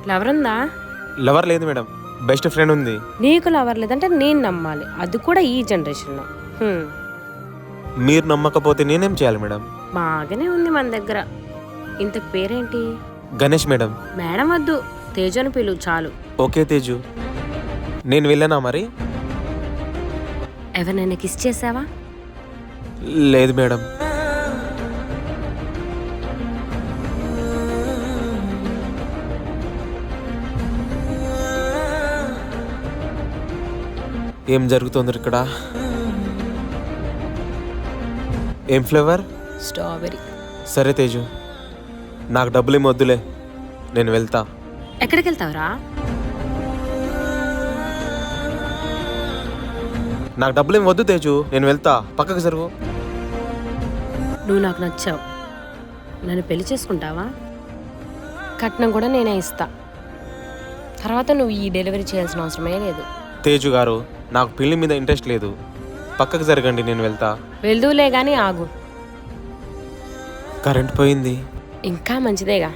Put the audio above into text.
Lover ఉందా? Lover లేదు madam, best friend ఉంది. నీకు లవర్ లేదంటే నేను నమ్మాలి, అది కూడా ఈ జనరేషన్లో. మీరు నమ్మకపోతే నేనేం చేయాలి మేడం? బాగానే ఉంది మన దగ్గర. ఇంతకు పేరేంటి? గణేష్ మేడం. మేడం వద్దు, తేజు అని పిలువు చాలు. ఓకే తేజు. నేను వెళ్ళానా మరి? ఎవరినైనా కిస్ చేసావా? లేదు మేడం. ఏం జరుగుతుంది ఇక్కడ? ఏం ఫ్లేవర్? స్ట్రాబెరీ. సరే తేజు, నాకు డబ్బులు ఏమి వద్దులే, నేను వెళ్తా. ఎక్కడికి వెళ్తావురా? నాకు డబ్బులు ఏమి వద్దు తేజు, నేను వెళ్తా. పక్కకు జరుగు. నువ్వు నాకు నచ్చావు, నన్ను పెళ్లి చేసుకుంటావా? కట్నం కూడా నేనే ఇస్తా. తర్వాత నువ్వు ఈ డెలివరీ చేయాల్సిన అవసరమే లేదు. తేజు గారు, నాకు పెళ్లి మీద ఇంట్రెస్ట్ లేదు, పక్కకు జరగండి, నేను వెళ్తా. వెళ్దూలే గానీ ఆగు. కరెంట్ పోయింది. ఇంకా మంచిదేగా.